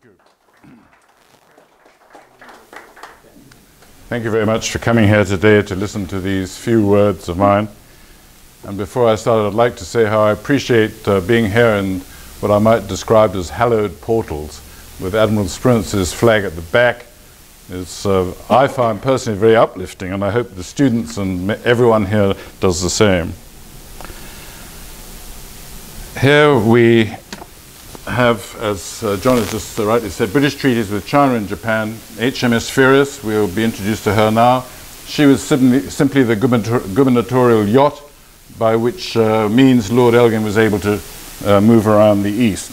Thank you. Thank you very much for coming here today to listen to these few words of mine. And before I start, I'd like to say how I appreciate being here in what I might describe as hallowed portals, with Admiral Spruance's flag at the back. It's, I find personally very uplifting, and I hope the students and everyone here does the same. Here we have, as John has just rightly said, British treaties with China and Japan. HMS Furious, we'll be introduced to her now. She was simply the gubernatorial yacht by which means Lord Elgin was able to move around the east.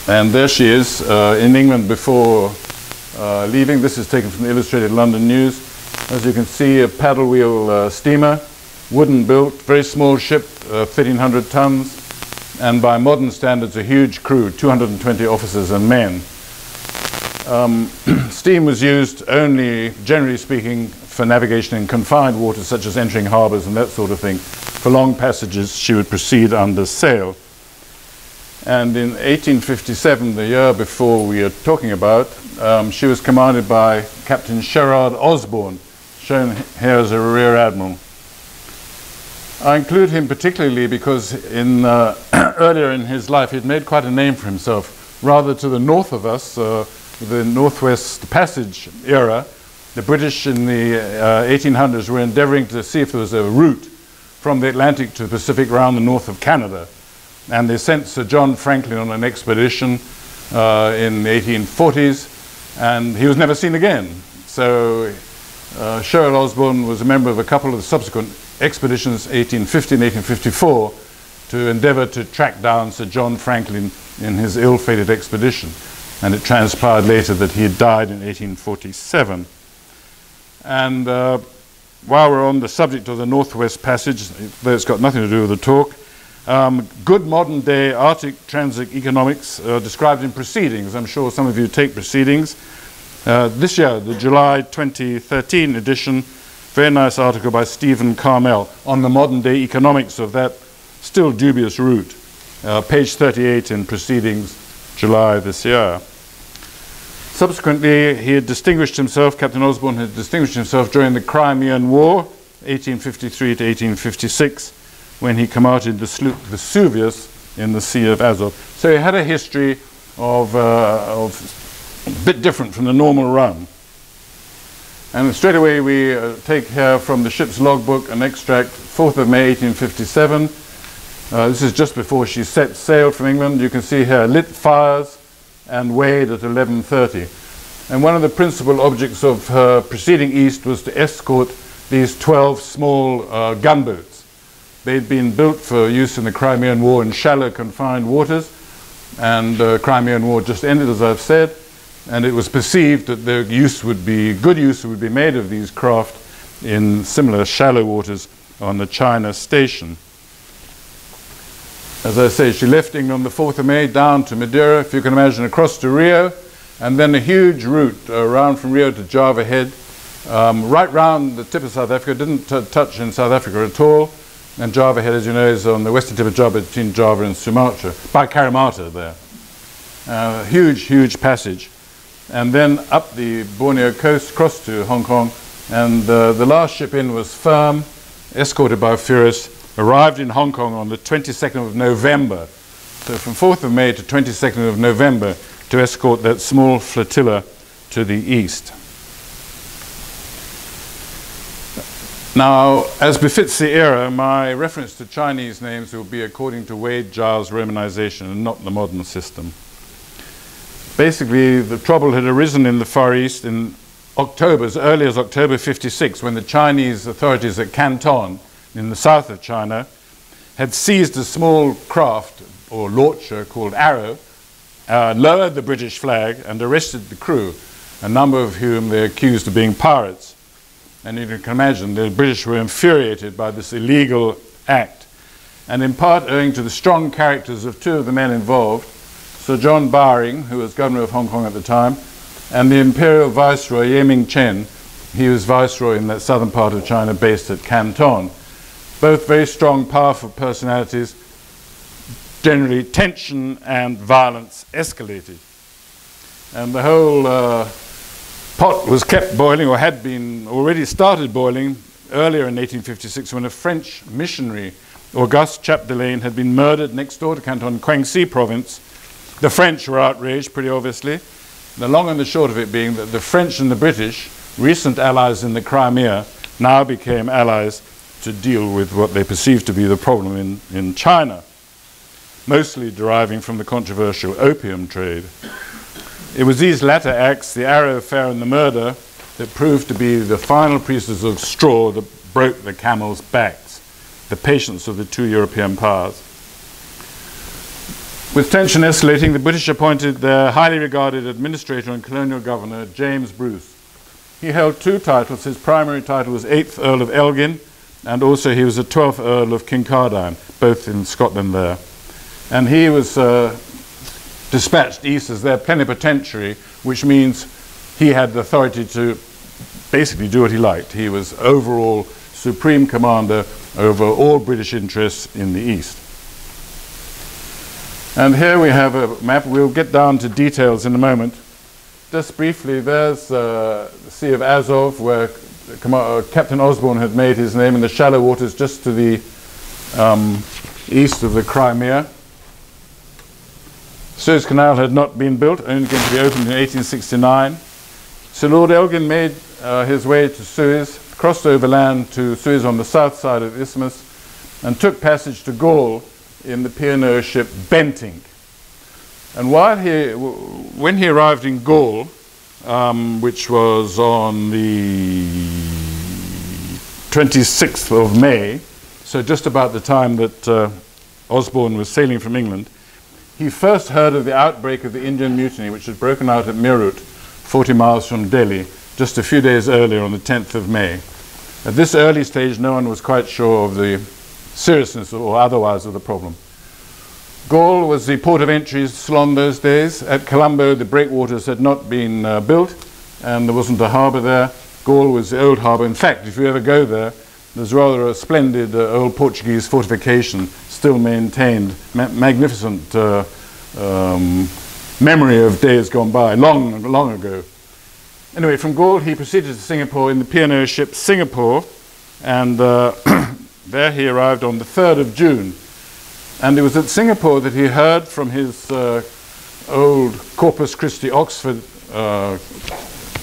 And there she is in England before leaving. This is taken from the Illustrated London News. As you can see, a paddle wheel steamer, wooden built, very small ship, 1,300 tons, and by modern standards a huge crew, 220 officers and men. Steam was used only, generally speaking, for navigation in confined waters, such as entering harbours and that sort of thing. For long passages she would proceed under sail. And in 1857, the year before we are talking about, she was commanded by Captain Sherard Osborne, shown here as a rear admiral. I include him particularly because earlier in his life he'd made quite a name for himself. Rather to the north of us, the Northwest Passage era, the British in the 1800s were endeavouring to see if there was a route from the Atlantic to the Pacific around the north of Canada. And they sent Sir John Franklin on an expedition in the 1840s, and he was never seen again. So Sherard Osborne was a member of a couple of the subsequent expeditions, 1850 and 1854, to endeavour to track down Sir John Franklin in his ill-fated expedition. And it transpired later that he had died in 1847. And while we're on the subject of the Northwest Passage, though it's got nothing to do with the talk, good modern-day Arctic transit economics described in Proceedings. I'm sure some of you take Proceedings. This year, the July 2013 edition, very nice article by Stephen Carmel on the modern-day economics of that still dubious route. Page 38 in Proceedings, July this year. Subsequently, he had distinguished himself, Captain Osborne had distinguished himself during the Crimean War, 1853 to 1856, when he commanded the sloop Vesuvius in the Sea of Azov. So he had a history of a bit different from the normal run. And straight away we take here from the ship's logbook an extract, 4th of May 1857. This is just before she set sail from England. You can see here lit fires and weighed at 11:30. And one of the principal objects of her proceeding east was to escort these 12 small gunboats. They'd been built for use in the Crimean War in shallow confined waters, and the Crimean War just ended, as I've said, and it was perceived that the good use would be made of these craft in similar shallow waters on the China station. As I say, she left England on the 4th of May down to Madeira, if you can imagine, across to Rio, and then a huge route around from Rio to Java Head, right round the tip of South Africa, didn't touch in South Africa at all, and Java Head, as you know, is on the western tip of Java between Java and Sumatra, by Karimata there. Huge, huge passage. And then up the Borneo coast, across to Hong Kong, and the last ship in was Firm, escorted by Furious, arrived in Hong Kong on the 22nd of November. So from 4th of May to 22nd of November to escort that small flotilla to the east. Now, as befits the era, my reference to Chinese names will be according to Wade Giles' romanization and not the modern system. Basically, the trouble had arisen in the Far East in October, as early as October 56, when the Chinese authorities at Canton, in the south of China, had seized a small craft, or launcher, called Arrow, lowered the British flag and arrested the crew, a number of whom they accused of being pirates. And you can imagine the British were infuriated by this illegal act. And in part owing to the strong characters of two of the men involved, Sir John Bowring, who was governor of Hong Kong at the time, and the imperial viceroy Ye Ming-chen, he was viceroy in that southern part of China based at Canton. Both very strong, powerful personalities. generally tension and violence escalated. And the whole pot was kept boiling, or had been already started boiling, earlier in 1856 when a French missionary, Auguste Chapdelaine, had been murdered next door to Canton Guangxi province. The French were outraged, pretty obviously. The long and the short of it being that the French and the British, recent allies in the Crimea, now became allies to deal with what they perceived to be the problem in China, mostly deriving from the controversial opium trade. It was these latter acts, the Arrow affair and the murder, that proved to be the final pieces of straw that broke the camel's backs, the patience of the two European powers. With tension escalating, the British appointed their highly regarded administrator and colonial governor, James Bruce. He held two titles. His primary title was 8th Earl of Elgin, and also he was the 12th Earl of Kincardine, both in Scotland there. And he was dispatched east as their plenipotentiary, which means he had the authority to basically do what he liked. He was overall supreme commander over all British interests in the east. And here we have a map. We'll get down to details in a moment. Just briefly, there's the Sea of Azov, where Captain Osborne had made his name, in the shallow waters just to the east of the Crimea. Suez Canal had not been built, only going to be opened in 1869. So Lord Elgin made his way to Suez, crossed overland to Suez on the south side of the isthmus, and took passage to Gaul in the P&O ship Bentinck. And when he arrived in Gaul, which was on the 26th of May, so just about the time that Osborne was sailing from England, he first heard of the outbreak of the Indian Mutiny, which had broken out at Meerut, 40 miles from Delhi, just a few days earlier on the 10th of May. At this early stage, no one was quite sure of the seriousness or otherwise of the problem. Gaul was the port of entry along those days. At Colombo, the breakwaters had not been built, and there wasn't a harbour there. Gaul was the old harbour. In fact, if you ever go there, there's rather a splendid old Portuguese fortification still maintained, magnificent memory of days gone by, long, long ago. Anyway, from Gaul he proceeded to Singapore in the P&O ship Singapore, and there he arrived on the 3rd of June. And it was at Singapore that he heard from his old Corpus Christi Oxford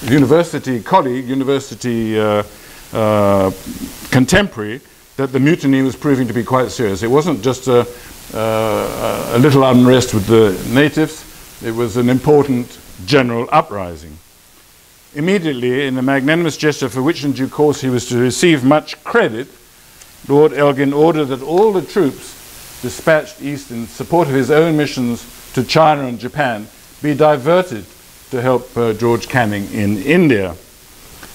university colleague, university contemporary, that the mutiny was proving to be quite serious. It wasn't just a little unrest with the natives, it was an important general uprising. Immediately, in a magnanimous gesture for which in due course he was to receive much credit, Lord Elgin ordered that all the troops dispatched east in support of his own missions to China and Japan be diverted to help George Canning in India.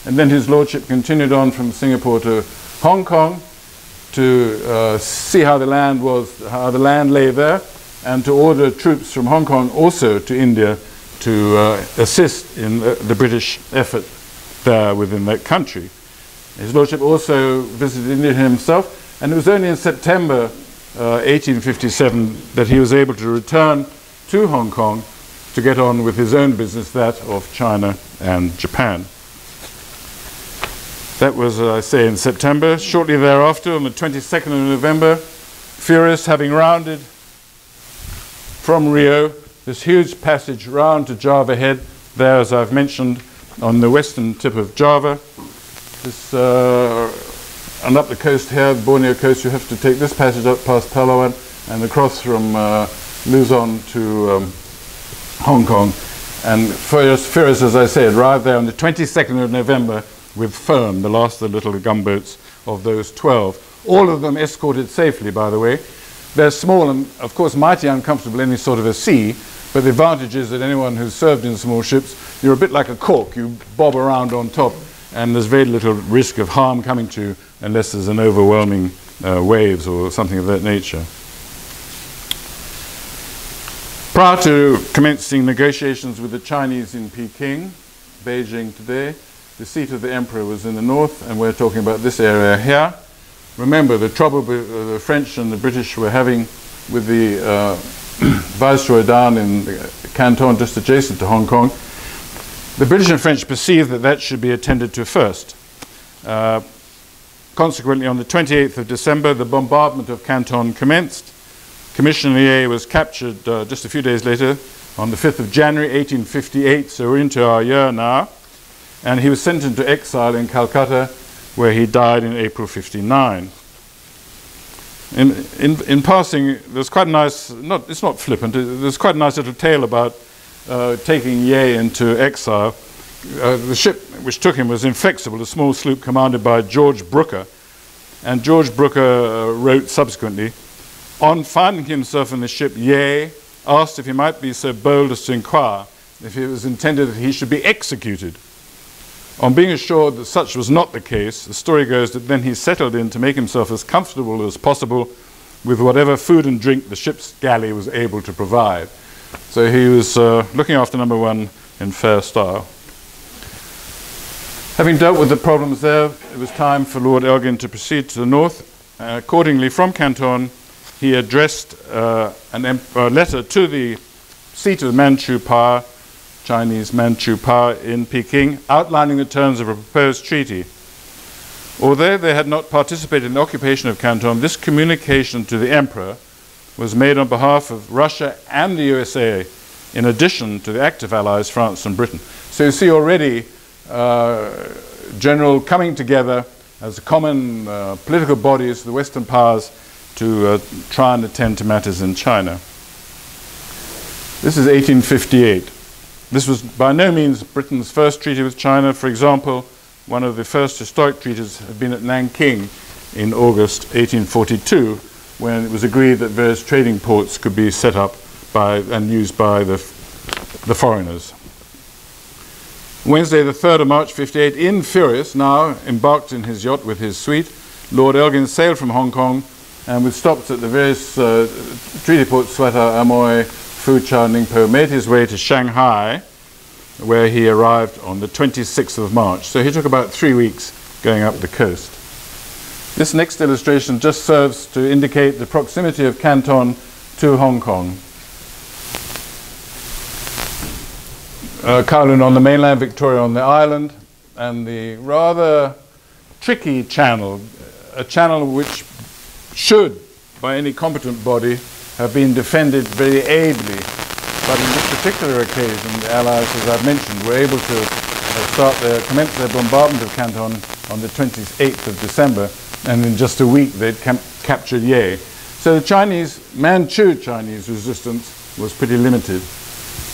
And then his lordship continued on from Singapore to Hong Kong to see how the land lay there, and to order troops from Hong Kong also to India to assist in the British effort there within that country. His lordship also visited India himself, and it was only in September 1857 that he was able to return to Hong Kong to get on with his own business, that of China and Japan. That was, I say, in September. Shortly thereafter, on the 22nd of November, furious, having rounded from Rio, this huge passage round to Java Head, there, as I've mentioned, on the western tip of Java. This, and up the coast here, the Borneo coast, you have to take this passage up past Palawan and across from Luzon to Hong Kong. And furious, as I said, arrived there on the 22nd of November with Firm, the last of the little gunboats of those 12. All of them escorted safely, by the way. They're small and, of course, mighty uncomfortable in any sort of a sea, but the advantage is that anyone who's served in small ships, you're a bit like a cork. You bob around on top, and there's very little risk of harm coming to you unless there's an overwhelming waves or something of that nature. Prior to commencing negotiations with the Chinese in Peking, Beijing today, the seat of the emperor was in the north, and we're talking about this area here. Remember, the trouble the French and the British were having with the viceroy down in Canton, just adjacent to Hong Kong, the British and French perceived that that should be attended to first. Consequently, on the 28th of December, the bombardment of Canton commenced. Commissioner Ye was captured just a few days later, on the 5th of January 1858, so we're into our year now, and he was sent into exile in Calcutta, where he died in April 59. In passing, there's quite a nice, it's not flippant, there's quite a nice little tale about taking Ye into exile. The ship which took him was Inflexible, a small sloop commanded by George Brooker. And George Brooker wrote subsequently, on finding himself in the ship, Ye asked if he might be so bold as to inquire if it was intended that he should be executed. On being assured that such was not the case, the story goes that then he settled in to make himself as comfortable as possible with whatever food and drink the ship's galley was able to provide. So he was looking after number one in fair style. Having dealt with the problems there, it was time for Lord Elgin to proceed to the north. Accordingly, from Canton, he addressed a letter to the seat of Manchu power, Chinese Manchu power in Peking, outlining the terms of a proposed treaty. Although they had not participated in the occupation of Canton, this communication to the emperor was made on behalf of Russia and the USA, in addition to the active allies France and Britain. So you see already general coming together as common political bodies, the Western powers, to try and attend to matters in China. This is 1858. This was by no means Britain's first treaty with China. For example, one of the first historic treaties had been at Nanking in August 1842, when it was agreed that various trading ports could be set up by and used by the foreigners. Wednesday, the 3rd of March, 58, in Furious, now embarked in his yacht with his suite, Lord Elgin sailed from Hong Kong and with stops at the various treaty ports, Sweta, Amoy, Fuchao, Ningpo, made his way to Shanghai, where he arrived on the 26th of March. So he took about 3 weeks going up the coast. This next illustration just serves to indicate the proximity of Canton to Hong Kong. Kowloon on the mainland, Victoria on the island, and the rather tricky channel, a channel which should, by any competent body, have been defended very ably. But in this particular occasion, the Allies, as I've mentioned, were able to commence their bombardment of Canton on the 28th of December, and in just a week they'd captured Ye. So the Manchu Chinese resistance was pretty limited.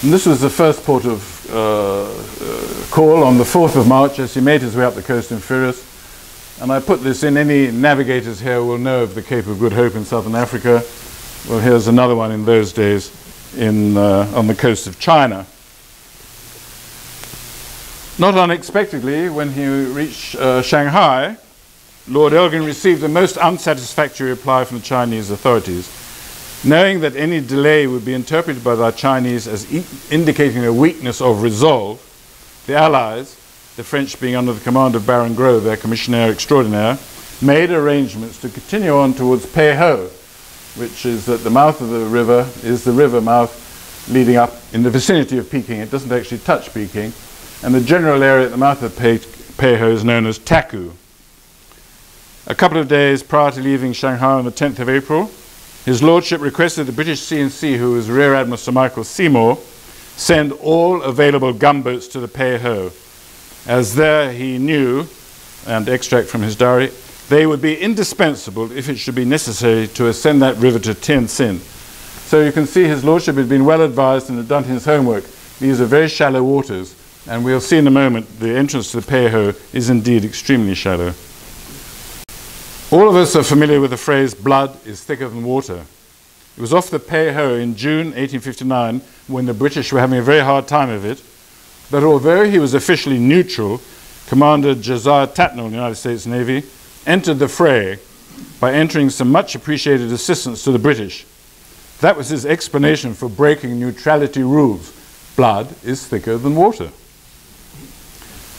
And this was the first port of call on the 4th of March as he made his way up the coast in Furious. And I put this in, any navigators here will know of the Cape of Good Hope in southern Africa. Well, here's another one in those days on the coast of China. Not unexpectedly, when he reached Shanghai, Lord Elgin received a most unsatisfactory reply from the Chinese authorities. Knowing that any delay would be interpreted by the Chinese as indicating a weakness of resolve, the Allies, the French being under the command of Baron Gros, their commissionaire extraordinaire, made arrangements to continue on towards Pei Ho, which is at the mouth of the river, is the river mouth leading up in the vicinity of Peking. It doesn't actually touch Peking. And the general area at the mouth of Pei Ho is known as Taku. A couple of days prior to leaving Shanghai on the 10th of April, His Lordship requested the British C&C, who was Rear Admiral Sir Michael Seymour, send all available gunboats to the Pei Ho, as there he knew, and extract from his diary, they would be indispensable if it should be necessary to ascend that river to Tientsin. So you can see His Lordship had been well advised and had done his homework. These are very shallow waters, and we'll see in a moment the entrance to the Pei Ho is indeed extremely shallow. All of us are familiar with the phrase, blood is thicker than water. It was off the Pei Ho in June 1859, when the British were having a very hard time of it, that although he was officially neutral, Commander Josiah Tatnall of the United States Navy entered the fray by entering some much appreciated assistance to the British. That was his explanation for breaking neutrality rules. Blood is thicker than water.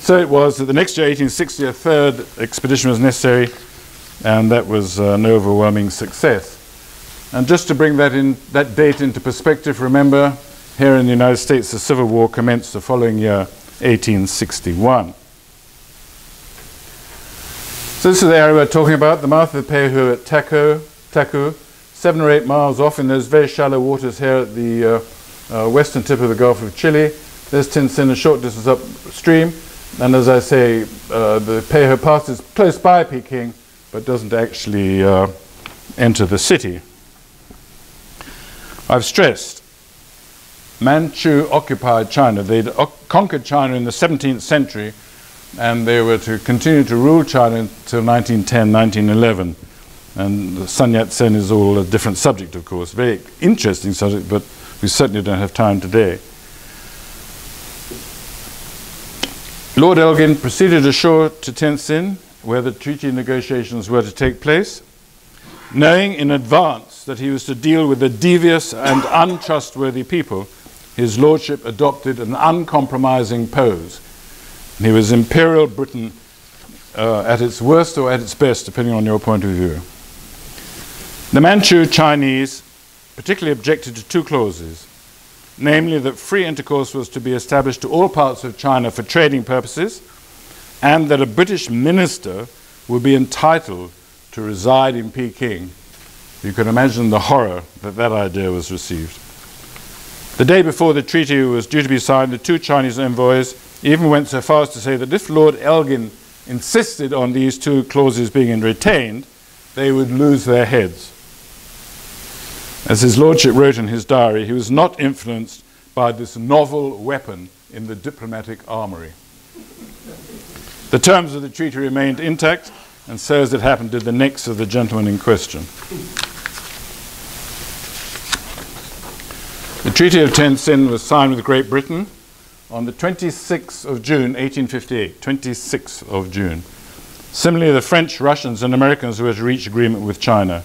So it was that the next year, 1860, a third expedition was necessary, and that was an overwhelming success. And just to bring that date into perspective, remember, here in the United States, the Civil War commenced the following year, 1861. So this is the area we're talking about, the mouth of the Peihu at Taku, 7 or 8 miles off in those very shallow waters here at the western tip of the Gulf of Chile. There's Tenzin, a short distance upstream, and as I say, the Peihu passes close by Peking, but doesn't actually enter the city. I've stressed, Manchu occupied China. They'd conquered China in the 17th century, and they were to continue to rule China until 1910, 1911. And Sun Yat-sen is all a different subject, of course. Very interesting subject, but we certainly don't have time today. Lord Elgin proceeded ashore to Tenzin, where the treaty negotiations were to take place, knowing in advance that he was to deal with a devious and untrustworthy people. His lordship adopted an uncompromising pose. He was Imperial Britain at its worst or at its best, depending on your point of view. The Manchu Chinese particularly objected to 2 clauses, namely that free intercourse was to be established to all parts of China for trading purposes, and that a British minister would be entitled to reside in Peking. You can imagine the horror that that idea was received. The day before the treaty was due to be signed, the 2 Chinese envoys even went so far as to say that if Lord Elgin insisted on these 2 clauses being retained, they would lose their heads. As his lordship wrote in his diary, he was not influenced by this novel weapon in the diplomatic armory. The terms of the treaty remained intact, and so as it happened did the necks of the gentlemen in question. The Treaty of Tenzin was signed with Great Britain on the 26th of June, 1858, 26th of June. Similarly, the French, Russians, and Americans were to reach agreement with China.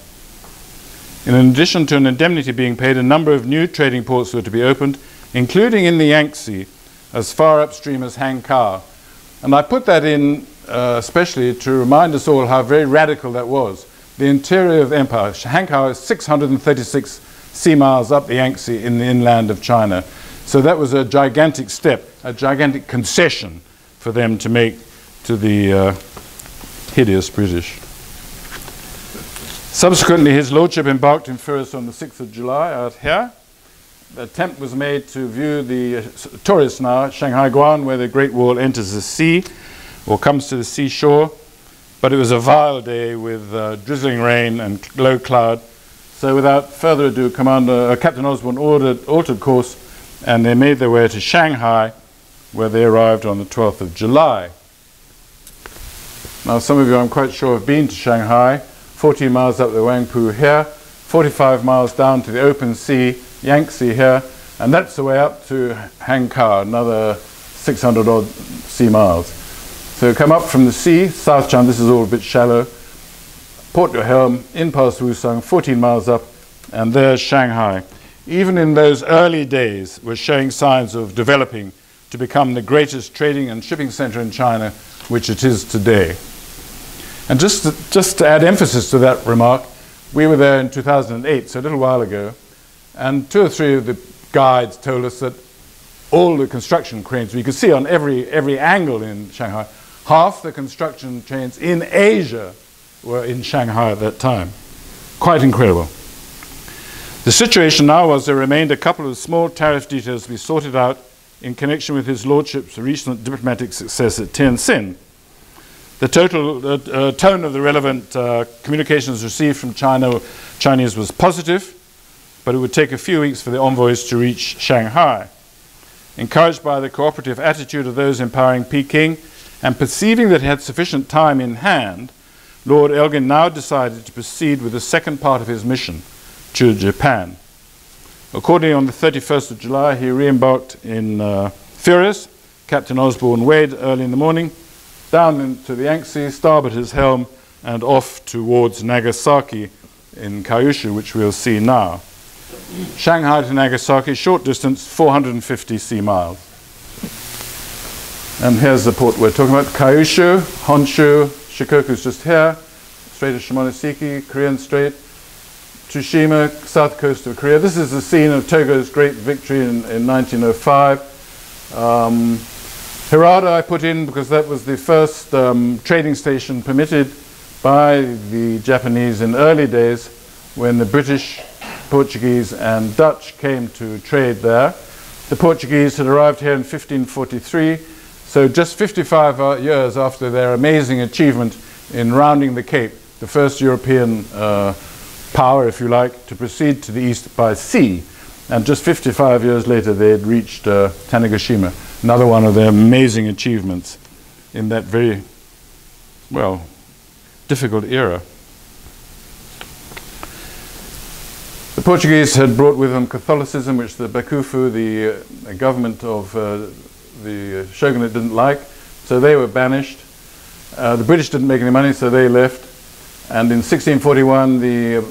In addition to an indemnity being paid, a number of new trading ports were to be opened, including in the Yangtze, as far upstream as Hankow. And I put that in especially to remind us all how very radical that was. The interior of the empire, Hankow is 636 sea miles up the Yangtze in the inland of China. So that was a gigantic step, a gigantic concession for them to make to the hideous British. Subsequently, his lordship embarked in Furus on the 6th of July out here. The attempt was made to view the tourist now, Shanghai Guan, where the Great Wall enters the sea, or comes to the seashore. But it was a vile day with drizzling rain and low cloud. So without further ado, Captain Osborne altered course, and they made their way to Shanghai, where they arrived on the 12th of July. Now, some of you, I'm quite sure, have been to Shanghai. 14 miles up the Wangpu here, 45 miles down to the open sea, Yangtze here, and that's the way up to Hankow, another 600 odd sea miles. So come up from the sea, South China, this is all a bit shallow, port your helm, in past Wusong, 14 miles up, and there's Shanghai. Even in those early days, was showing signs of developing to become the greatest trading and shipping center in China, which it is today. And just to add emphasis to that remark, we were there in 2008, so a little while ago, and 2 or 3 of the guides told us that all the construction cranes, we could see on every angle in Shanghai, half the construction cranes in Asia were in Shanghai at that time. Quite incredible. The situation now was there remained a couple of small tariff details to be sorted out in connection with his lordship's recent diplomatic success at Tenzin. The total tone of the relevant communications received from Chinese was positive, but it would take a few weeks for the envoys to reach Shanghai. Encouraged by the cooperative attitude of those empowering Peking, and perceiving that he had sufficient time in hand, Lord Elgin now decided to proceed with the second part of his mission to Japan. Accordingly, on the 31st of July, he re-embarked in Furus. Captain Osborne weighed early in the morning, down into the Yangtze, starboard his helm, and off towards Nagasaki in Kyushu, which we'll see now. Shanghai to Nagasaki, short distance, 450 sea miles. And here's the port we're talking about, Kyushu, Honshu, Shikoku's just here, Strait of Shimonoseki, Korean Strait. Tsushima, south coast of Korea. This is the scene of Togo's great victory in 1905. Hirata I put in because that was the first trading station permitted by the Japanese in early days when the British, Portuguese and Dutch came to trade there. The Portuguese had arrived here in 1543, so just 55 years after their amazing achievement in rounding the Cape, the first European power, if you like, to proceed to the east by sea. And just 55 years later, they had reached Tanegashima, another one of their amazing achievements in that very, well, difficult era. The Portuguese had brought with them Catholicism, which the Bakufu, the government of the shogunate, didn't like, so they were banished. The British didn't make any money, so they left. And in 1641, the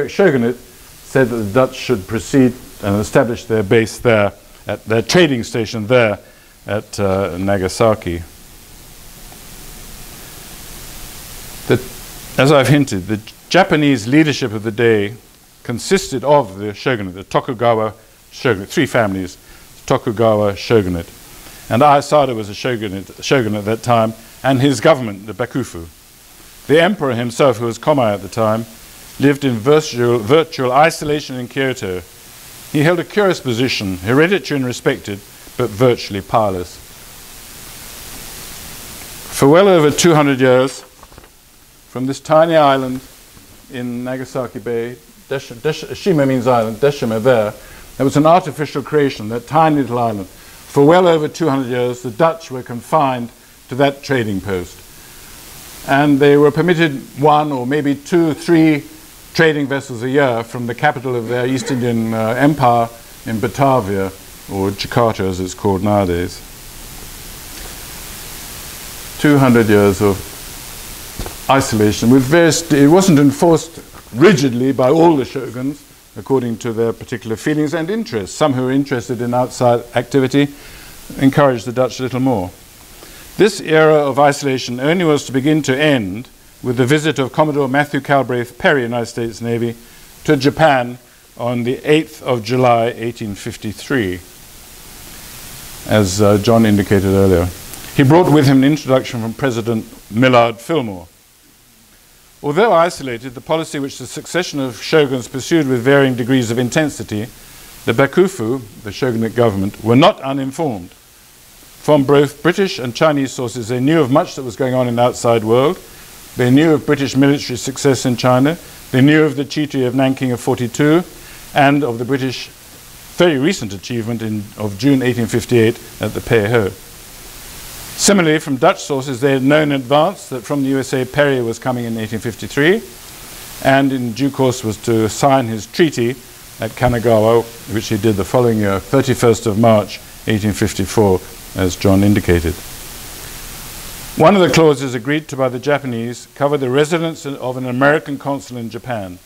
shogunate said that the Dutch should proceed and establish their base there, at their trading station there at Nagasaki. As I've hinted, the Japanese leadership of the day consisted of the shogunate, the Tokugawa shogunate, three families, Tokugawa shogunate. And Ayasada was a shogun at that time, and his government, the Bakufu. The emperor himself, who was Komai at the time, lived in virtual isolation in Kyoto. He held a curious position, hereditary and respected, but virtually powerless. For well over 200 years, from this tiny island in Nagasaki Bay, Shima means island, Deshima there was an artificial creation, that tiny little island. For well over 200 years, the Dutch were confined to that trading post. And they were permitted one or maybe 2, 3 trading vessels a year from the capital of their East Indian Empire in Batavia, or Jakarta as it's called nowadays. 200 years of isolation with various, it wasn't enforced rigidly by all the shoguns according to their particular feelings and interests. Some who were interested in outside activity encouraged the Dutch a little more. This era of isolation only was to begin to end with the visit of Commodore Matthew Calbraith Perry, United States Navy, to Japan on the 8th of July, 1853, as John indicated earlier. He brought with him an introduction from President Millard Fillmore. Although isolated, the policy which the succession of shoguns pursued with varying degrees of intensity, the Bakufu, the shogunate government, were not uninformed. From both British and Chinese sources, they knew of much that was going on in the outside world. They knew of British military success in China. They knew of the Treaty of Nanking of 42 and of the British very recent achievement of June 1858 at the Pei-ho. Similarly, from Dutch sources, they had known in advance that from the USA, Perry was coming in 1853, and in due course was to sign his treaty at Kanagawa, which he did the following year, 31st of March, 1854, as John indicated. One of the clauses agreed to by the Japanese covered the residence of an American consul in Japan.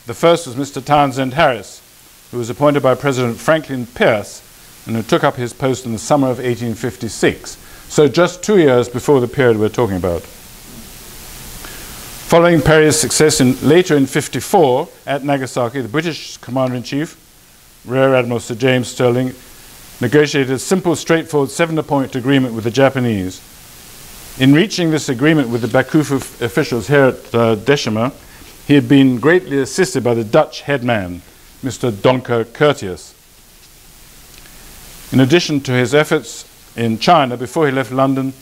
The first was Mr. Townsend Harris, who was appointed by President Franklin Pierce and who took up his post in the summer of 1856. So just 2 years before the period we're talking about. Following Perry's success later in 54 at Nagasaki, the British Commander-in-Chief, Rear Admiral Sir James Stirling, negotiated a simple, straightforward 7-point agreement with the Japanese. In reaching this agreement with the Bakufu officials here at Deshima, he had been greatly assisted by the Dutch headman, Mr. Donker Curtius. In addition to his efforts in China, before he left London,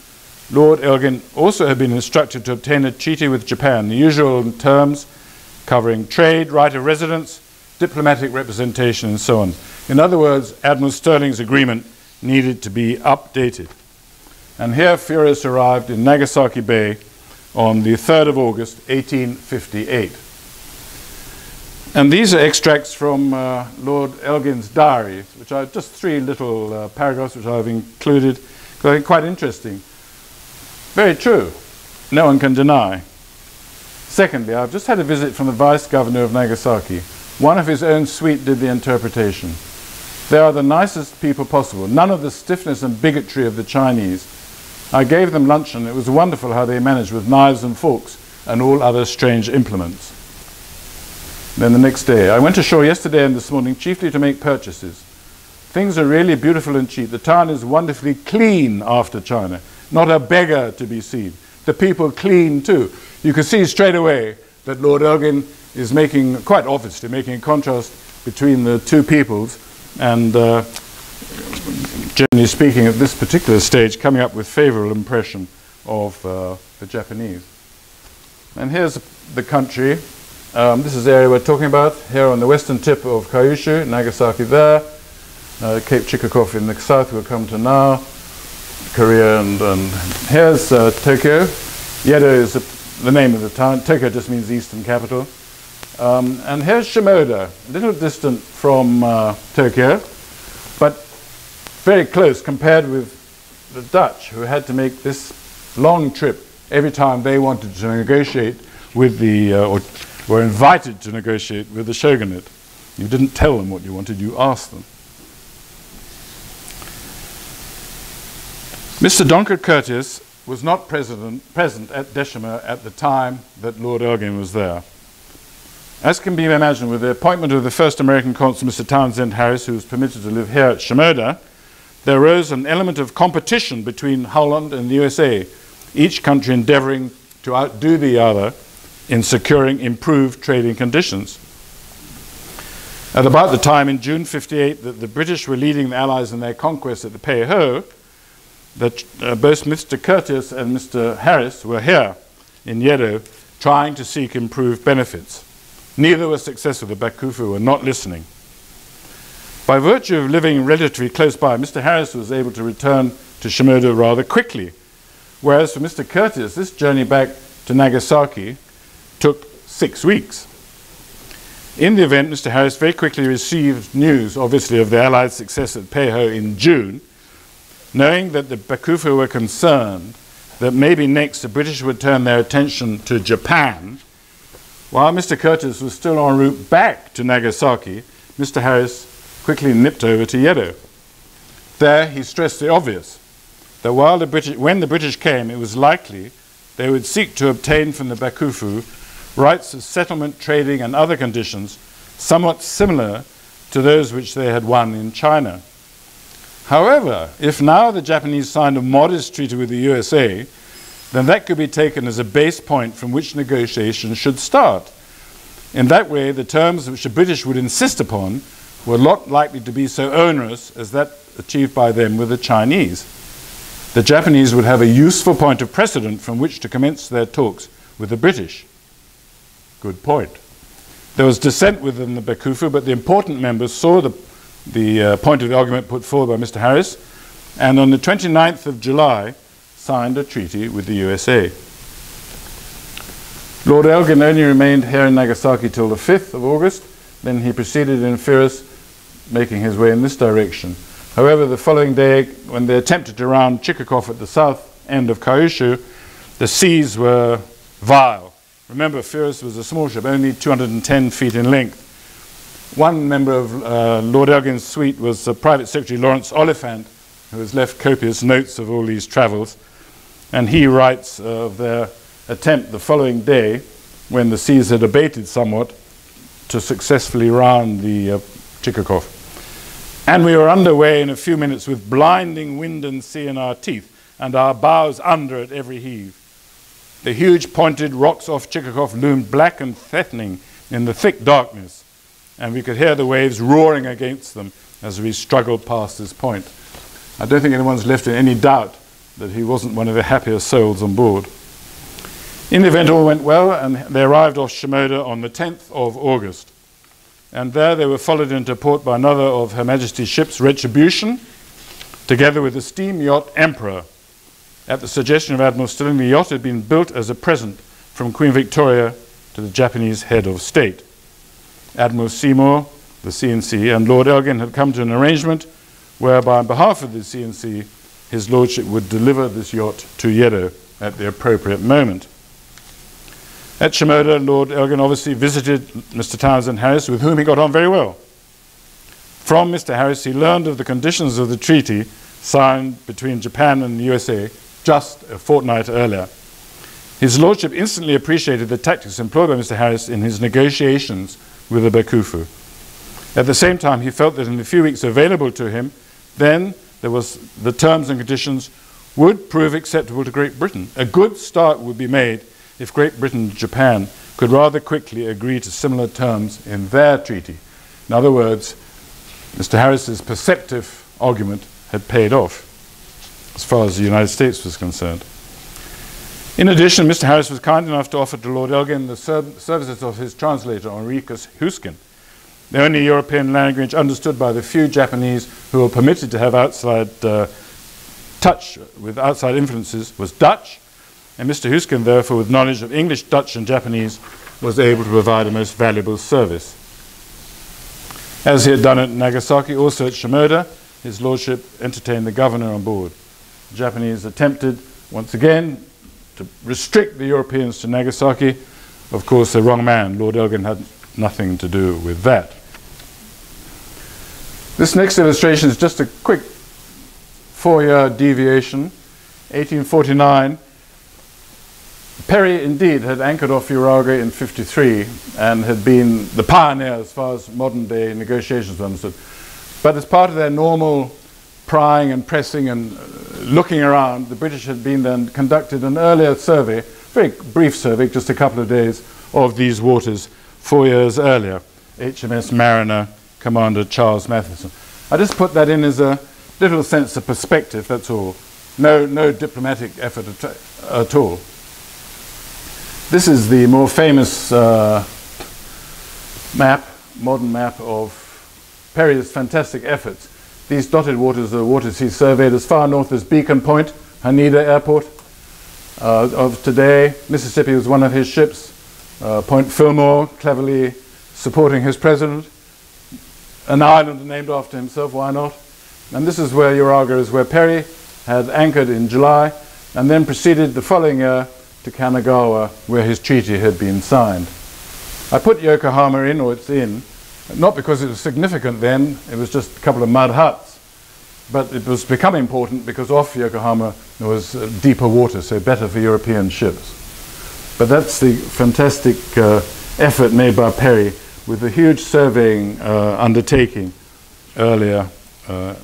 Lord Elgin also had been instructed to obtain a treaty with Japan, the usual terms covering trade, right of residence, diplomatic representation, and so on. In other words, Admiral Stirling's agreement needed to be updated. And here Furious arrived in Nagasaki Bay on the 3rd of August, 1858. And these are extracts from Lord Elgin's diary, which are just 3 little paragraphs which I've included, because I think quite interesting. Very true. No one can deny. Secondly, I've just had a visit from the Vice Governor of Nagasaki. One of his own suite did the interpretation. They are the nicest people possible, none of the stiffness and bigotry of the Chinese. I gave them luncheon. It was wonderful how they managed with knives and forks and all other strange implements. Then the next day, I went ashore yesterday and this morning chiefly to make purchases. Things are really beautiful and cheap. The town is wonderfully clean after China. Not a beggar to be seen. The people clean too. You can see straight away that Lord Elgin is making, quite obviously, making a contrast between the two peoples and, generally speaking, at this particular stage, coming up with favorable impression of the Japanese. And here's the country. This is the area we're talking about, here on the western tip of Kyushu, Nagasaki there, Cape Chikokov in the south we'll come to now, Korea, and here's Tokyo. Yedo is the name of the town. Tokyo just means the eastern capital. And here's Shimoda, a little distant from Tokyo, but very close compared with the Dutch, who had to make this long trip every time they wanted to negotiate with the, or were invited to negotiate with the shogunate. You didn't tell them what you wanted, you asked them. Mr. Donker Curtis was not present at Deshima at the time that Lord Elgin was there. As can be imagined, with the appointment of the first American consul, Mr. Townsend Harris, who was permitted to live here at Shimoda, there arose an element of competition between Holland and the USA, each country endeavoring to outdo the other in securing improved trading conditions. At about the time in June 58 that the British were leading the Allies in their conquest at the Pei-ho, that both Mr. Curtis and Mr. Harris were here in Yedo trying to seek improved benefits. Neither were successful. The Bakufu were not listening. By virtue of living relatively close by, Mr. Harris was able to return to Shimoda rather quickly, whereas for Mr. Curtis, this journey back to Nagasaki took 6 weeks. In the event, Mr. Harris very quickly received news, obviously, of the Allied success at Pei-ho in June, knowing that the Bakufu were concerned that maybe next the British would turn their attention to Japan. While Mr. Curtis was still en route back to Nagasaki, Mr. Harris quickly nipped over to Yedo. There he stressed the obvious, that while when the British came, it was likely they would seek to obtain from the Bakufu rights of settlement, trading, and other conditions somewhat similar to those which they had won in China. However, if now the Japanese signed a modest treaty with the USA, then that could be taken as a base point from which negotiations should start. In that way, the terms which the British would insist upon were not likely to be so onerous as that achieved by them with the Chinese. The Japanese would have a useful point of precedent from which to commence their talks with the British. Good point. There was dissent within the Bakufu, but the important members saw the point of the argument put forward by Mr. Harris, and on the 29th of July signed a treaty with the USA. Lord Elgin only remained here in Nagasaki till the 5th of August, then he proceeded in Pyrrhus, making his way in this direction. However, the following day, when they attempted to round Chikokov at the south end of Kyushu, the seas were vile. Remember, Pyrrhus was a small ship, only 210 feet in length. One member of Lord Elgin's suite was Private Secretary Lawrence Oliphant, who has left copious notes of all these travels, and he writes of their attempt the following day, when the seas had abated somewhat, to successfully round the Chikokov. And we were underway in a few minutes with blinding wind and sea in our teeth, and our bows under at every heave. The huge pointed rocks off Chikokov loomed black and threatening in the thick darkness, and we could hear the waves roaring against them as we struggled past this point. I don't think anyone's left in any doubt that he wasn't one of the happiest souls on board. In the event, all went well, and they arrived off Shimoda on the 10th of August. And there they were followed into port by another of Her Majesty's ships, Retribution, together with the steam yacht Emperor. At the suggestion of Admiral Stirling, the yacht had been built as a present from Queen Victoria to the Japanese head of state. Admiral Seymour, the C&C, and Lord Elgin had come to an arrangement whereby on behalf of the C&C, his lordship would deliver this yacht to Yedo at the appropriate moment. At Shimoda, Lord Elgin obviously visited Mr. Townsend Harris, with whom he got on very well. From Mr. Harris, he learned of the conditions of the treaty signed between Japan and the USA just a fortnight earlier. His lordship instantly appreciated the tactics employed by Mr. Harris in his negotiations with the Bakufu. At the same time, he felt that in the few weeks available to him, then the terms and conditions would prove acceptable to Great Britain. A good start would be made if Great Britain and Japan could rather quickly agree to similar terms in their treaty. In other words, Mr. Harris's perceptive argument had paid off as far as the United States was concerned. In addition, Mr. Harris was kind enough to offer to Lord Elgin the services of his translator, Henricus Huisken. The only European language understood by the few Japanese who were permitted to have outside touch with outside influences was Dutch, and Mr. Huisken, therefore, with knowledge of English, Dutch, and Japanese, was able to provide a most valuable service. As he had done at Nagasaki, also at Shimoda, his lordship entertained the governor on board. The Japanese attempted, once again, to restrict the Europeans to Nagasaki. Of course, the wrong man. Lord Elgin had nothing to do with that. This next illustration is just a quick 4-year deviation. 1849, Perry indeed had anchored off Uraga in 53 and had been the pioneer as far as modern day negotiations were understood. But as part of their normal prying and pressing and looking around, the British had been then conducted an earlier survey, very brief survey, just a couple of days, of these waters 4 years earlier. HMS Mariner, Commander Charles Matheson. I just put that in as a little sense of perspective, that's all. No diplomatic effort at all. This is the more famous map, modern map of Perry's fantastic efforts. These dotted waters are the waters he surveyed as far north as Beacon Point, Haneda Airport of today. Mississippi was one of his ships. Point Fillmore, cleverly supporting his president. An island named after himself, why not? And this is where Uraga is, where Perry had anchored in July and then proceeded the following year to Kanagawa, where his treaty had been signed. I put Yokohama in, or it's in, not because it was significant then, it was just a couple of mud huts, but it was become important because off Yokohama there was deeper water, so better for European ships. But that's the fantastic effort made by Perry with the huge surveying undertaking earlier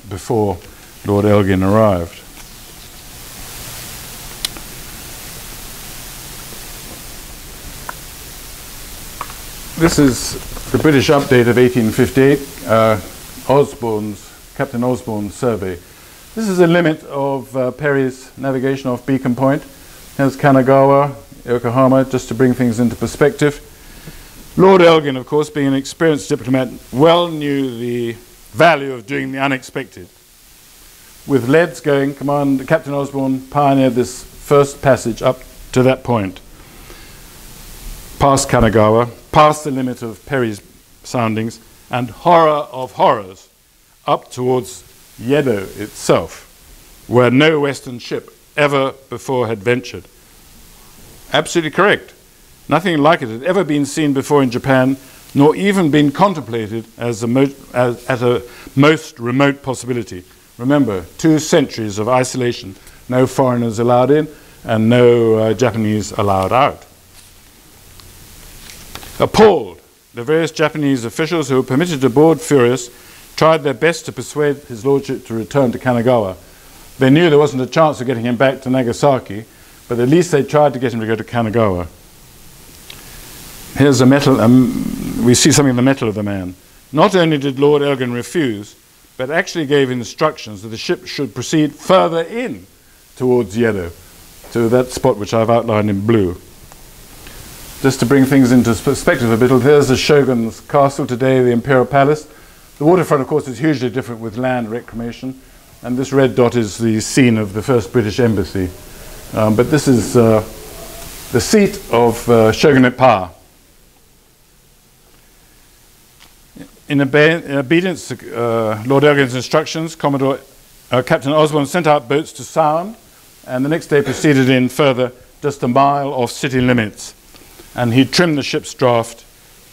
before Lord Elgin arrived. This is the British update of 1858, Captain Osborne's survey. This is a limit of Perry's navigation off Beacon Point. Here's Kanagawa, Yokohama, just to bring things into perspective. Lord Elgin, of course, being an experienced diplomat, well knew the value of doing the unexpected. With leads going, Captain Osborne pioneered this first passage up to that point, past Kanagawa, past the limit of Perry's soundings, and horror of horrors, up towards Yedo itself, where no Western ship ever before had ventured. Absolutely correct. Nothing like it had ever been seen before in Japan, nor even been contemplated as at a most remote possibility. Remember, 2 centuries of isolation, no foreigners allowed in, and no Japanese allowed out. Appalled, the various Japanese officials who were permitted to board Furious tried their best to persuade his lordship to return to Kanagawa. They knew there wasn't a chance of getting him back to Nagasaki, but at least they tried to get him to go to Kanagawa. Here's a metal, we see something of the metal of the man. Not only did Lord Elgin refuse, but actually gave instructions that the ship should proceed further in towards Yedo, to that spot which I've outlined in blue. Just to bring things into perspective a bit, there's the Shogun's castle today, the Imperial Palace. The waterfront, of course, is hugely different with land reclamation, and this red dot is the scene of the first British embassy. But this is the seat of shogunate power. In obedience to Lord Elgin's instructions, Captain Osborne sent out boats to Sound, and the next day proceeded in further, just a mile off city limits. And he trimmed the ship's draft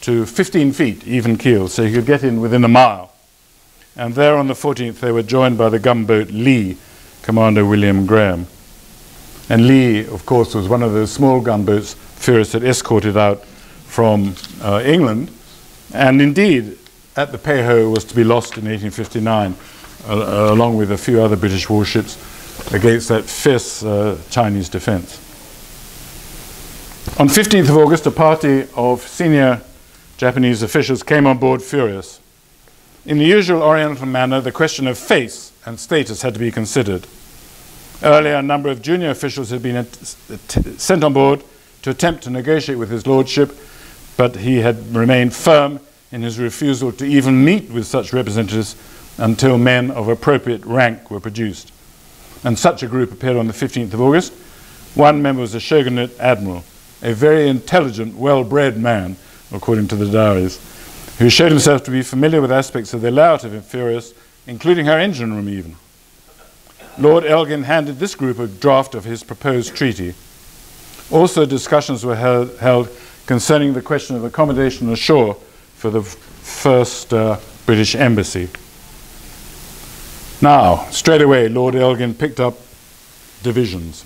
to 15 feet, even keel, so he could get in within a mile. And there on the 14th, they were joined by the gunboat Lee, Commander William Graham. And Lee, of course, was one of those small gunboats Furious had escorted out from England, and indeed at the Peiho was to be lost in 1859, along with a few other British warships against that fierce Chinese defense. On 15th of August, a party of senior Japanese officials came on board Furious. In the usual Oriental manner, the question of face and status had to be considered. Earlier, a number of junior officials had been sent on board to attempt to negotiate with his lordship, but he had remained firm in his refusal to even meet with such representatives until men of appropriate rank were produced. And such a group appeared on the 15th of August. One member was a shogunate admiral, a very intelligent, well-bred man, according to the diaries, who showed himself to be familiar with aspects of the layout of Furious, including her engine room even. Lord Elgin handed this group a draft of his proposed treaty. Also, discussions were held concerning the question of accommodation ashore for the first British embassy. Now, straight away, Lord Elgin picked up divisions.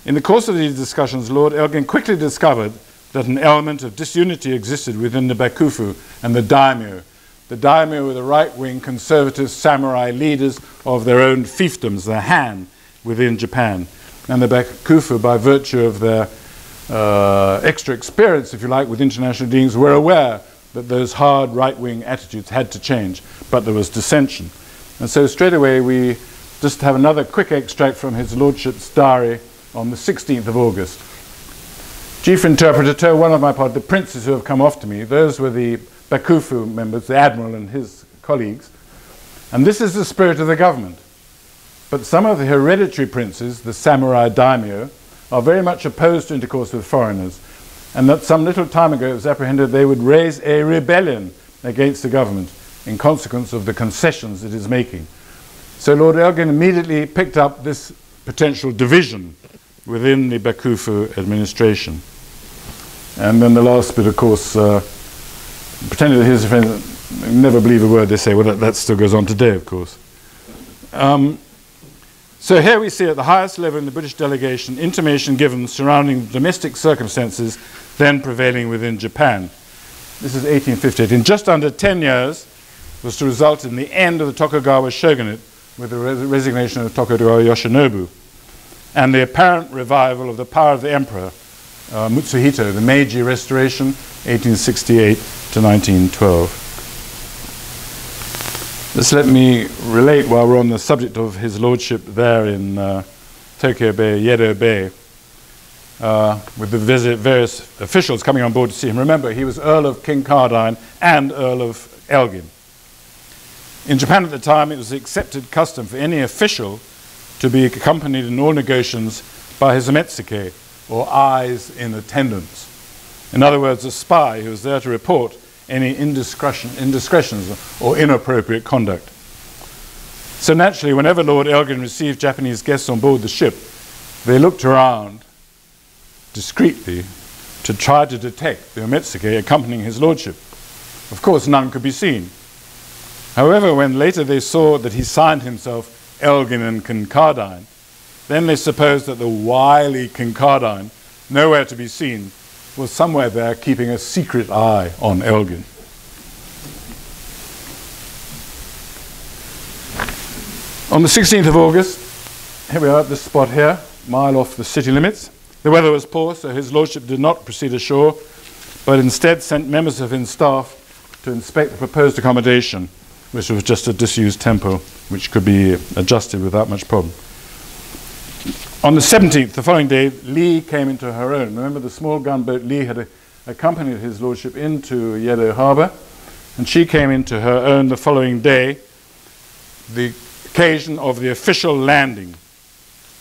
In the course of these discussions, Lord Elgin quickly discovered that an element of disunity existed within the Bakufu and the daimyo. The daimyo were the right-wing conservative samurai leaders of their own fiefdoms, the Han, within Japan. And the Bakufu, by virtue of their extra experience, if you like, with international dealings, were aware that those hard right-wing attitudes had to change, but there was dissension. And so straight away we just have another quick extract from his lordship's diary on the 16th of August. Chief interpreter told one of my party, the princes who have come off to me, those were the Bakufu members, the admiral and his colleagues, and this is the spirit of the government. But some of the hereditary princes, the samurai daimyo, are very much opposed to intercourse with foreigners, and that some little time ago it was apprehended they would raise a rebellion against the government in consequence of the concessions it is making. So Lord Elgin immediately picked up this potential division within the Bakufu administration. And then the last bit, of course, pretending that his friends never believe a word they say. Well, that still goes on today, of course. So here we see at the highest level in the British delegation intimation given surrounding domestic circumstances then prevailing within Japan. This is 1858. In just under 10 years was to result in the end of the Tokugawa shogunate with the resignation of Tokugawa Yoshinobu and the apparent revival of the power of the emperor, Mutsuhito, the Meiji Restoration, 1868 to 1912. Just let me relate, while we're on the subject of his lordship there in Tokyo Bay, Yedo Bay, with the various officials coming on board to see him. Remember, he was Earl of Kincardine and Earl of Elgin. In Japan at the time, it was the accepted custom for any official to be accompanied in all negotiations by his ometsuke, or eyes in attendance. In other words, a spy who was there to report any indiscretions or inappropriate conduct. So naturally, whenever Lord Elgin received Japanese guests on board the ship, they looked around discreetly to try to detect the ometsuke accompanying his lordship. Of course, none could be seen. However, when later they saw that he signed himself Elgin and Kincardine, then they supposed that the wily Kincardine, nowhere to be seen, was somewhere there keeping a secret eye on Elgin. On the 16th of August, here we are at this spot here, mile off the city limits. The weather was poor, so his lordship did not proceed ashore, but instead sent members of his staff to inspect the proposed accommodation, which was just a disused temple, which could be adjusted without much problem. On the 17th, the following day, Lee came into her own. Remember, the small gunboat Lee had accompanied his lordship into Yedo Harbour, and she came into her own the following day, the occasion of the official landing.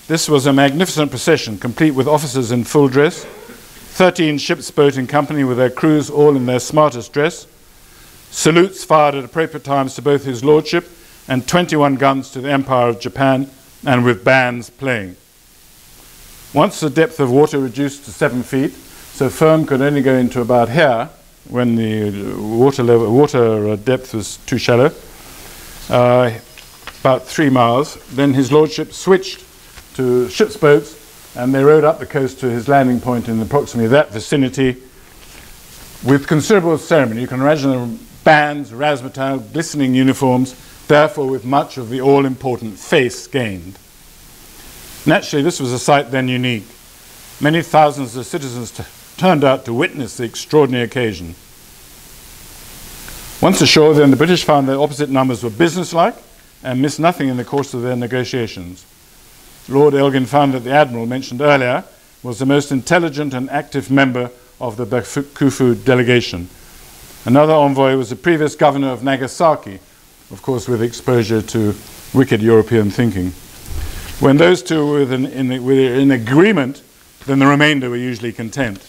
This was a magnificent procession, complete with officers in full dress, 13 ships' boat in company with their crews all in their smartest dress, salutes fired at appropriate times to both his lordship, and 21 guns to the Empire of Japan, and with bands playing. Once the depth of water reduced to 7 feet, so Firm could only go into about here when the water depth was too shallow, about 3 miles. Then his lordship switched to ship's boats and they rowed up the coast to his landing point in approximately that vicinity with considerable ceremony. You can imagine the bands, razzmatazz, glistening uniforms, therefore with much of the all-important face gained. Naturally, this was a sight then unique. Many thousands of citizens turned out to witness the extraordinary occasion. Once ashore, then, the British found their opposite numbers were businesslike and missed nothing in the course of their negotiations. Lord Elgin found that the Admiral mentioned earlier was the most intelligent and active member of the Bakufu delegation. Another envoy was the previous governor of Nagasaki, of course with exposure to wicked European thinking. When those two were in agreement, then the remainder were usually content.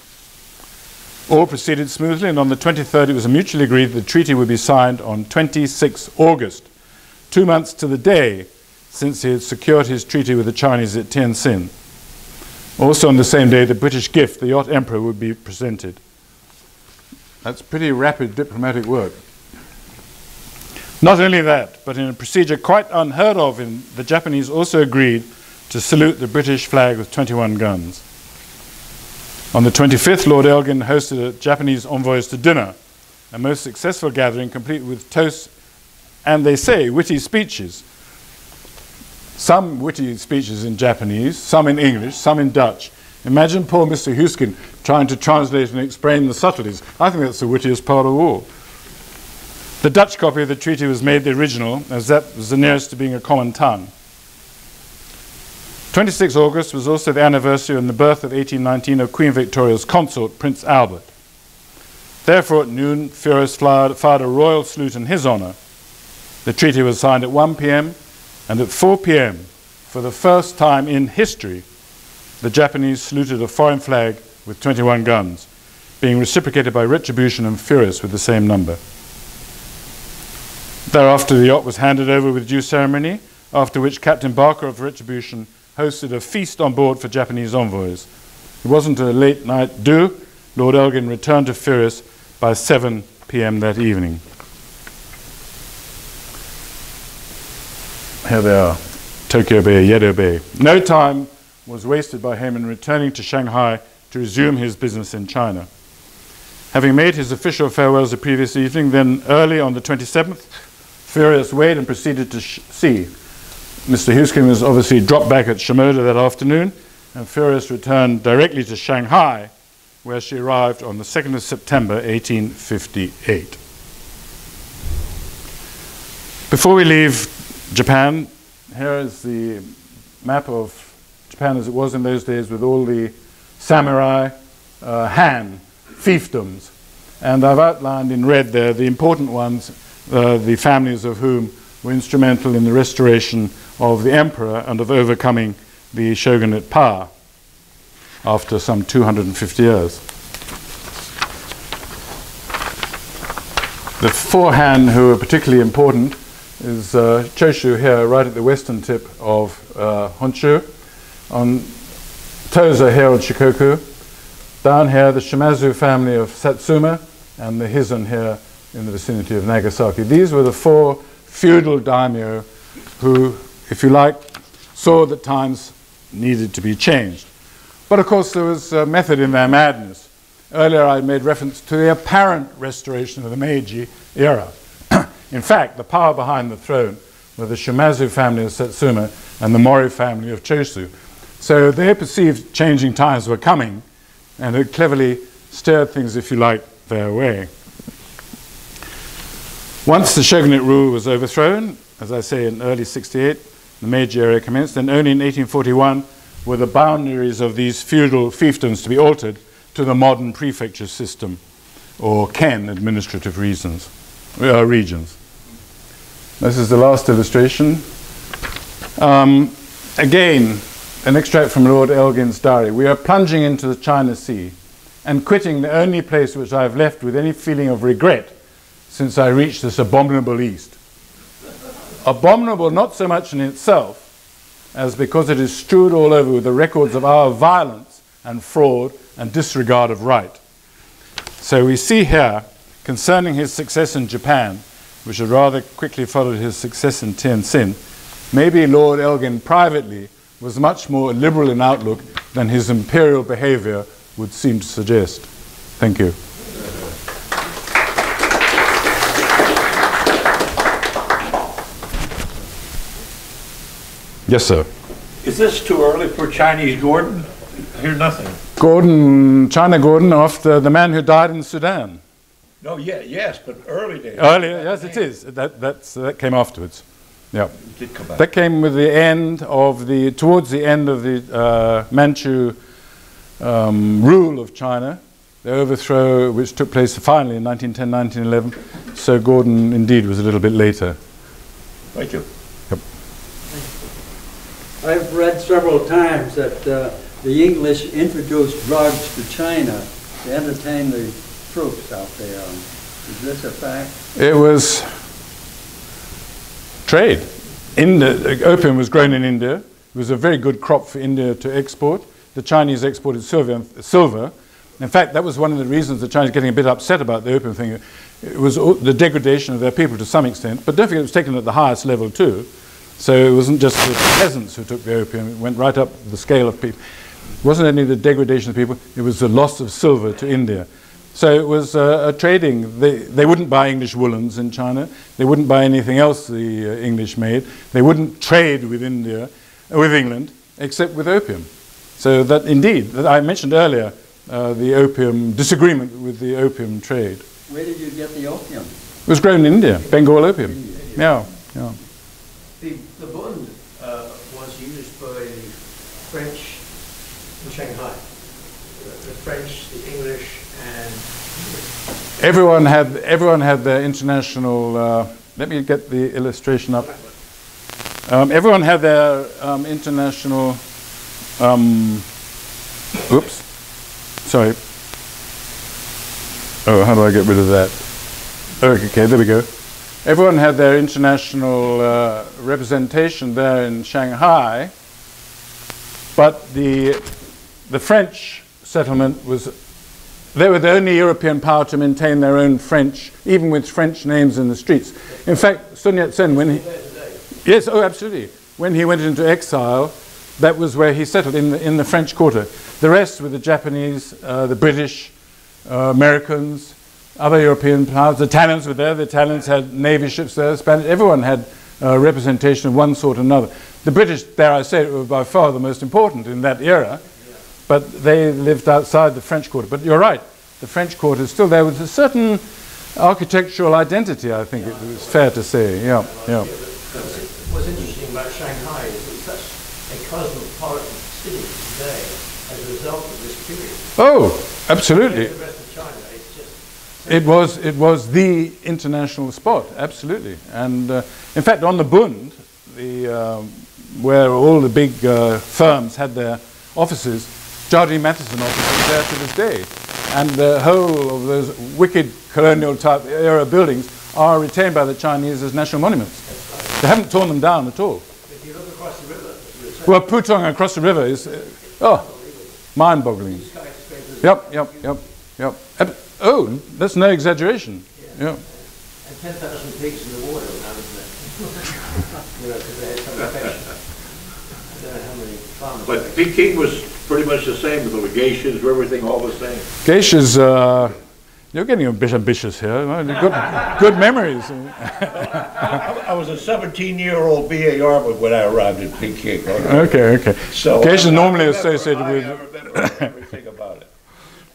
All proceeded smoothly, and on the 23rd it was mutually agreed that the treaty would be signed on 26 August, 2 months to the day since he had secured his treaty with the Chinese at Tientsin. Also on the same day, the British gift, the yacht Emperor, would be presented. That's pretty rapid diplomatic work. Not only that, but in a procedure quite unheard of, the Japanese also agreed to salute the British flag with 21 guns. On the 25th, Lord Elgin hosted Japanese envoys to dinner, a most successful gathering complete with toasts and, they say, witty speeches. Some witty speeches in Japanese, some in English, some in Dutch. Imagine poor Mr. Huskin trying to translate and explain the subtleties. I think that's the wittiest part of all. The Dutch copy of the treaty was made the original, as that was the nearest to being a common tongue. 26 August was also the anniversary of the birth of 1819 of Queen Victoria's consort, Prince Albert. Therefore, at noon, Furious fired a royal salute in his honour. The treaty was signed at 1 p.m, and at 4 p.m, for the first time in history, the Japanese saluted a foreign flag with 21 guns, being reciprocated by Retribution and Furious with the same number. Thereafter, the yacht was handed over with due ceremony, after which Captain Barker of Retribution hosted a feast on board for Japanese envoys. It wasn't a late night do. Lord Elgin returned to Furious by 7 p.m. that evening. Here they are, Tokyo Bay, Yedo Bay. No time was wasted by him in returning to Shanghai to resume his business in China. Having made his official farewells the previous evening, then early on the 27th, Furious weighed and proceeded to sea. Mr. Huskin was obviously dropped back at Shimoda that afternoon, and Furious returned directly to Shanghai, where she arrived on the 2nd of September 1858. Before we leave Japan, here is the map of Japan as it was in those days, with all the samurai Han fiefdoms. And I've outlined in red there the important ones, the families of whom were instrumental in the restoration of the emperor and of overcoming the shogunate power after some 250 years. The four Han who are particularly important is Choshu here, right at the western tip of Honshu, on Tosa here on Shikoku, down here the Shimazu family of Satsuma, and the Hizun here in the vicinity of Nagasaki. These were the four feudal daimyo who, if you like, saw that times needed to be changed. But of course there was a method in their madness. Earlier I made reference to the apparent restoration of the Meiji era. In fact, the power behind the throne were the Shimazu family of Satsuma and the Mori family of Chosu. So they perceived changing times were coming and had cleverly steered things, if you like, their way. Once the shogunate rule was overthrown, as I say in early 68, the Meiji era commenced, and only in 1841 were the boundaries of these feudal fiefdoms to be altered to the modern prefecture system, or ken, administrative regions. This is the last illustration. Again, an extract from Lord Elgin's diary. We are plunging into the China Sea and quitting the only place which I have left with any feeling of regret since I reached this abominable East. Abominable not so much in itself as because it is strewed all over with the records of our violence and fraud and disregard of right. So we see here, concerning his success in Japan, which had rather quickly followed his success in Tientsin, maybe Lord Elgin privately was much more liberal in outlook than his imperial behavior would seem to suggest. Thank you. Yes, sir. Is this too early for Chinese Gordon? I hear nothing. Gordon, China Gordon, after the man who died in Sudan. No, yeah, yes, but early days. Earlier, yes, it is. That came afterwards. Yeah. It did come out. That came with the end of the, towards the end of the Manchu rule of China, the overthrow which took place finally in 1910, 1911. So Gordon indeed was a little bit later. Thank you. Yep. I've read several times that the English introduced drugs to China to entertain the troops out there. Is this a fact? It was trade. Opium was grown in India. It was a very good crop for India to export. The Chinese exported silver. In fact, that was one of the reasons the Chinese were getting a bit upset about the opium thing. It was the degradation of their people to some extent, but don't forget it was taken at the highest level too. So it wasn't just the peasants who took the opium, it went right up the scale of people. It wasn't only the degradation of people, it was the loss of silver to India. So it was a trading. They wouldn't buy English woolens in China. They wouldn't buy anything else the English made. They wouldn't trade with with England, except with opium. So that indeed, that I mentioned earlier, the opium disagreement with the opium trade. Where did you get the opium? It was grown in India, Bengal opium. Yeah, yeah. The bund was used by the French in Shanghai. The French, the English, and everyone had their international. Let me get the illustration up. Everyone had their international. Oops, sorry. Oh, how do I get rid of that? Okay, there we go. Everyone had their international representation there in Shanghai, but the French settlement was, they were the only European power to maintain their own French, even with French names in the streets. In fact, Sun Yat-sen, when he, yes, oh, absolutely. When he went into exile, that was where he settled, in the French Quarter. The rest were the Japanese, the British, Americans, other European powers. The Italians were there. The Italians had navy ships there. Spanish. Everyone had representation of one sort or another. The British, dare I say, were by far the most important in that era, but they lived outside the French Quarter. But you're right, the French Quarter is still there with a certain architectural identity, I think it was fair to say. Yeah, yeah. What's interesting about Shanghai is it's such a cosmopolitan city today as a result of this period. Oh, absolutely. The rest of China, it's just it was the international spot, absolutely. And in fact, on the Bund, where all the big firms had their offices, Jardine Matheson office is there to this day. And the whole of those wicked colonial type era buildings are retained by the Chinese as national monuments. They haven't torn them down at all. if you look across the river, Well, Putong across the river is, mind-boggling. Yep. Oh, that's no exaggeration. Yeah. and 10,000 pigs in the water now, isn't it? Because they had some infection. I don't know how many farmers. But Peking was pretty much the same with the geishas, everything all the same. Geishas, you're getting a bit ambitious here. Good memories. I was a 17-year-old BAR when I arrived in Peking. Okay. So Geishas normally associated I with remember everything about it.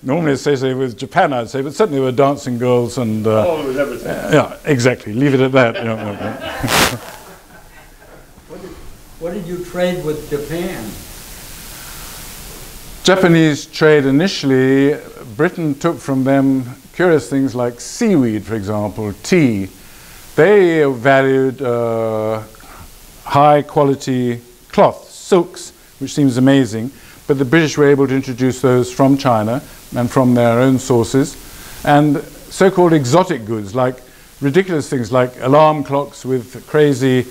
normally associated with Japan, I'd say, but certainly there were dancing girls and. Oh, it was everything. Yeah, exactly. Leave it at that. Yeah. What did you trade with Japan? Japanese trade initially, Britain took from them curious things like seaweed, for example, tea. They valued high quality cloth, silks, which seems amazing, but the British were able to introduce those from China and from their own sources, and so-called exotic goods, like ridiculous things like alarm clocks with crazy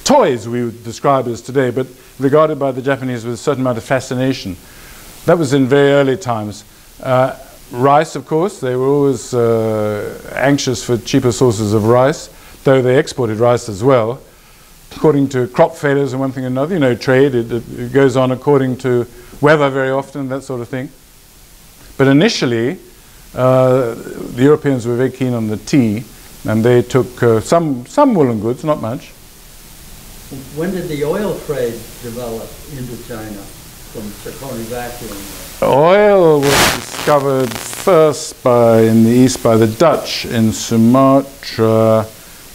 toys we would describe as today, but regarded by the Japanese with a certain amount of fascination. That was in very early times. Rice, of course, they were always anxious for cheaper sources of rice, though they exported rice as well. according to crop failures and one thing or another, you know, trade, it goes on according to weather very often, that sort of thing. But initially, the Europeans were very keen on the tea, and they took some woolen goods, not much. When did the oil trade develop into China from Zirconi vacuum? Oil was discovered first in the east by the Dutch in Sumatra,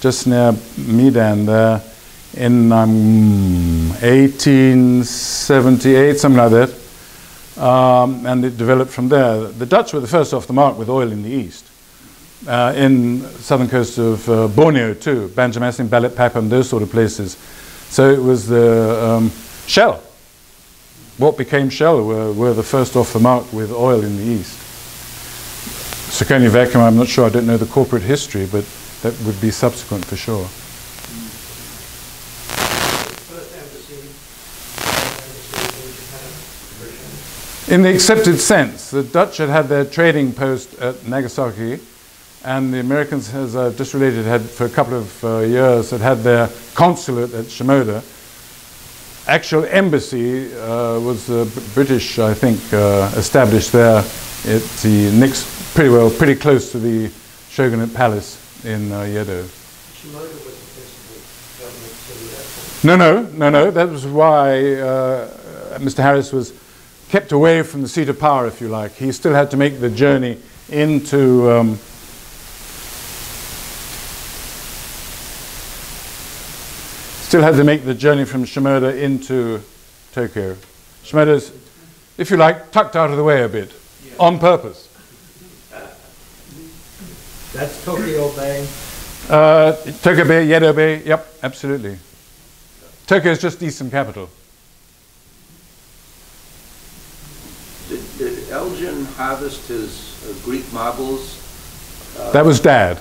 just near Medan there, in 1878, something like that. And it developed from there. The Dutch were the first off the mark with oil in the east. In southern coast of Borneo too, Banjarmasin, Balikpapan, those sort of places. So it was the Shell. What became Shell were the first off the mark with oil in the east. Zirconi vacuum, I'm not sure, I don't know the corporate history, but that would be subsequent for sure. In the accepted sense, the Dutch had their trading post at Nagasaki, and the Americans, as I've just related, had for a couple of years had their consulate at Shimoda. Actual embassy was British, I think, established there at the pretty close to the Shogunate Palace in Yedo. Shimoda was the principal government city. No. That was why Mr. Harris was kept away from the seat of power, if you like. He still had to make the journey into from Shimoda into Tokyo. Shimoda's, if you like, tucked out of the way a bit, on purpose. That's Tokyo Bay? Tokyo Bay, Yedo Bay, yep, absolutely. Tokyo is just eastern capital. Did Elgin harvest his Greek marbles? That was Dad.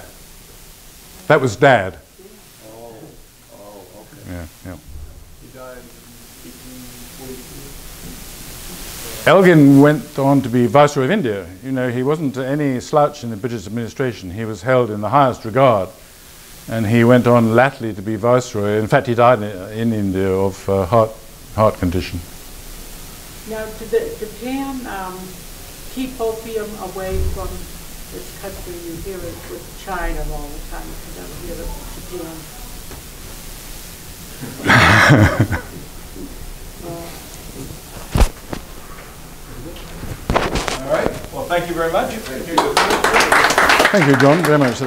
That was Dad. Oh, okay. Yeah. He died in 1842. Elgin went on to be Viceroy of India. You know, he wasn't any slouch in the British administration. He was held in the highest regard. And he went on latterly to be Viceroy. In fact, he died in India of heart condition. Now, did Japan keep opium away from its country? You hear it with China all the time. You don't hear it with All right. Well, thank you very much. Thank you, John, very much.